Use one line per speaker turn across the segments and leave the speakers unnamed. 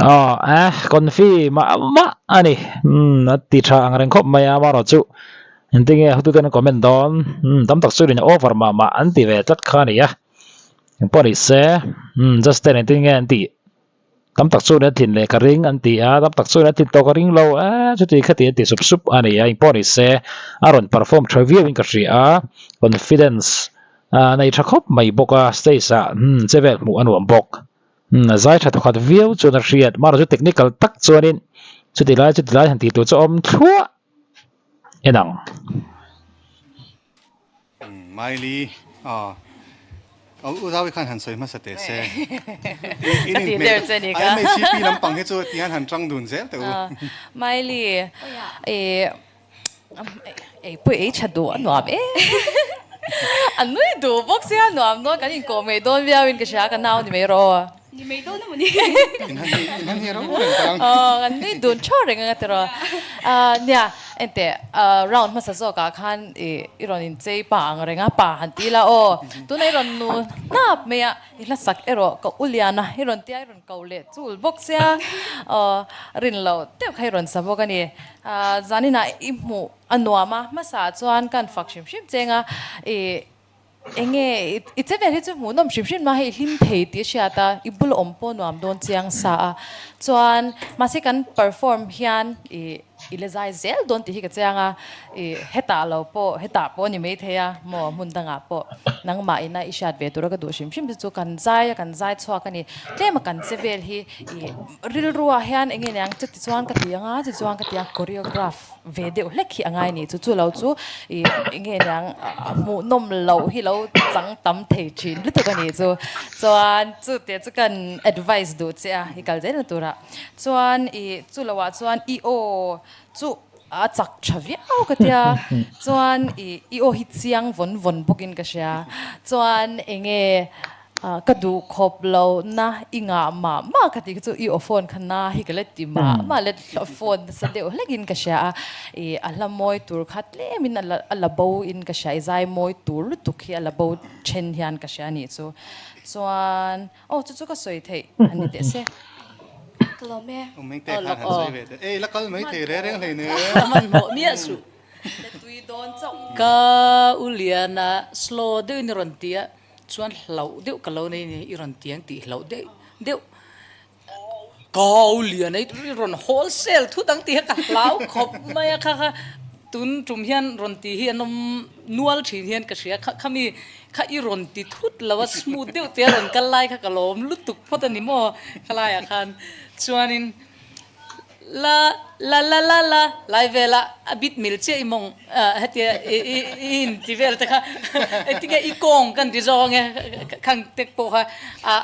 oh konfi ma ani ti tha ang reng khop maya ma ro chu inting e hutu ten comment don tam tak su rin over ma anti ve tat khani ya pori se just ten inting e anti tam tak su ne thin le ka ring anti a tam tak su ne thin to ka ring lo chu ti khati ti sup ani ya pori se aron perform trivia in ka ri a confidence nei tha khop mai boka stage sa chevel mu anuam bok zai tha to khat view chu na riat mar chu technical tak chuanin chu ti lai han ti tu chu om thua enang
mai li udawi khan han soi ma sate se
Kati there che ni ka.
ai mai chi pi lam pang he chu ti han tang dun zel te
Mai li pui chadu anuam anui du bok sia anuam no kanin ko me don viawin ka sha ka naw ni me ro
你没到那么厉害。
in han he ro ren tang
anui dun chore nga tero nya ente round ma sa so ka khan iron in chei pa ang renga pa han ti la o tu nei ron nu nap me ya ila sak ero ka uliana iron ti iron kaule chul bok sia rin lo te khai ron sa bok ani Zaninah imu anuama ma sa chuan kan fakshim shim chenga enge it's a very chu munom shim ma he him thei ti siata ibul ompo nuam don chiang sa chuan ma se kan perform hian ilezai zel don ti hi ka changa heta lo po heta po ni me theya mo mundanga po nang ma ina ishat ve tura ka do shim chu kan zai chwa kani tlema kan sevel hi ril ruwa hian enge nang chu ti chuan ka tianga chu chuan ka tia choreograph ve de lekhi angai ni chu lo chu enge nang mu nom lo hi lo chang tam thei chin lu tu ka ni chuan chu te chu kan advice do cha hi kal zen tura chuan chu lawa chuan o chu chak chaviao ka tia chuan o hi chiang von bokin ka sha chuan enge kadu khop lo na inga ma ka ti chu phone khana hi ka let ti ma let phone sa de legin ka sha alamoi tur khat le min alabo in ka sha zai moi tur tu khi alabo chen hian ka sha ni chu chuan chu ka soi thei ani de se
个老妹，
meng te khan han soi ve te la kal mai the re reng le ne
man mo mia su
le tui don chong
ka uliana slow de ni ron tia chuan hlau deuh ka lo nei ni i ron tiang ti hlau deuh ka uliana i ron wholesale thu dang ti ka hlau khop mai kha tun tum hian ron ti hi anom nual thin hian ka sia khami kha i ron ti thut lawa smooth deuh te ron kal lai kha ka lom lutuk phot ani mo khalai a khan chuanin la lai vela a bit mil che imong hatia in ti vel ta kha etinga i kong kan ti zong e khang tek po kha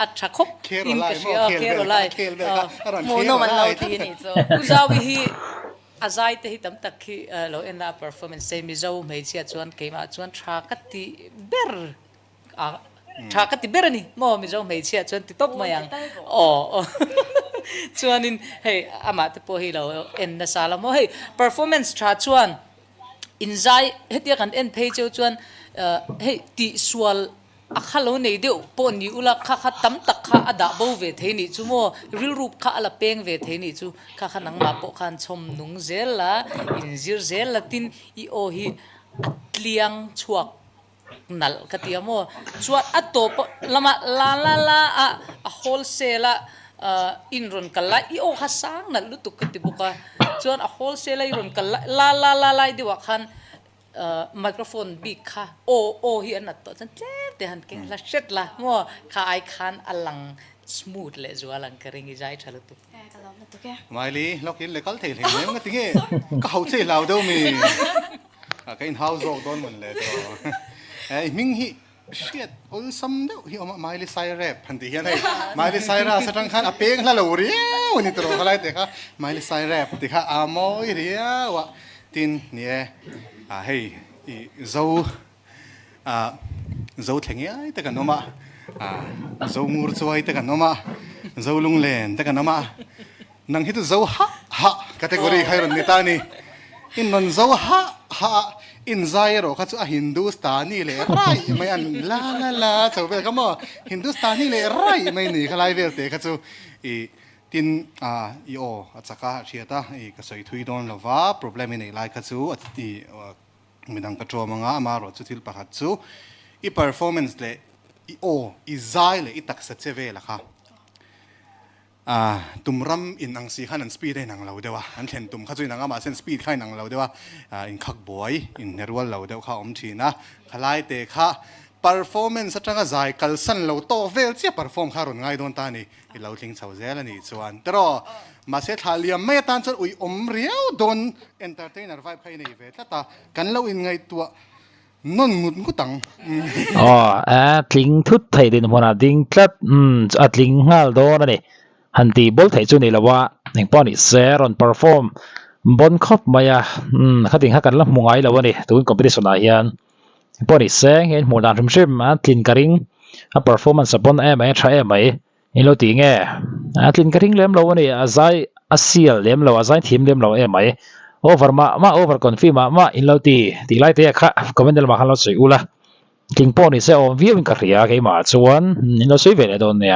a thakop in ka sia kero lai
mo no man lo ti ni chu
uzawi hi azai te hi tam tak khi lo en la performance se Mizo Hmingtea chuan keima chuan tha kati ber tha kati ber ani mo Mizo Hmingtea chuan ti top mayang chuan in hey ama te po hi lo en na sala mo hey performance tha chuan in zai hetia kan en page chuan hey ti swal akhalo nei deu po ni ula kha tam tak kha ada bo ve theini chu mo ril rup kha ala peng ve theini chu kha nang ma po khan chom nung zela in zir zela tin I o hi atliang chuak nal katia mo chuat atop lama la a wholesale in ron kala I o kha sang na lutuk katibuka chuan a wholesale I ron kala la di wa khan microphone big kha o hi an to chan te han king la shet la mo kha ai khan alang smooth le zualang karing I jai thalu tu
哎，个老妹都个，
mai li lok in le kal the le ne ma tinge ka hau che lao do mi ka in house ro don mon le to ming hi shit ol sam do hi mai li sai rap han ti hian hai mai li sai ra sa tang khan a peng la lo ri ni to ka lai te kha mai li sai rap ti kha a moi ria wa tin nie hey zo thleng ai ta kan noma zo mur chuai ta kan noma zo lung len ta kan noma nang hi tu zo ha category khai ron ni ta ni in non zo ha in zairo kha chu a hindustani le rai mai an la cho be ka mo hindustani le rai mai ni khalai vel te kha chu tin io achaka chiata I ka soi thui don lova problem in lai kha chu ati midang patro manga ma ro chu thil pakhat chu I performance le I zai le I taksa cheve la kha tumram in ang si khan an speed nang lo dewa an thlen tum kha chu nang ama sen speed khai nang lo dewa in khak boy in nerwal lo dew kha om thina khalai te kha performance atanga zai kalsan lo to vel che perform kha ron ngai don ta ni I lo tling chau zel ani chuan tero ma se thaliam me tan chon ui om riau don entertainer vibe khai nei ve ta kan lo in ngai tua non ngut ngutang
tling thut thei din hona ding tlat tling ngal do na ni han ti bol thei chu ni lawa ning pon I share on perform bon khop maya khating ha kan la mungai lawa ni tu competition a hian pon I seng en mu dan rim rim tlin karing a performance upon ai tha ai in lo ti nge tlin karing lem lo ni azai asial lem lo azai thim lem lo ai over ma over confirm ma in lo ti lai te kha comment ma khan lo sei ula king pon I se on view in ka ria ke ma chuan in lo sei ve le don ne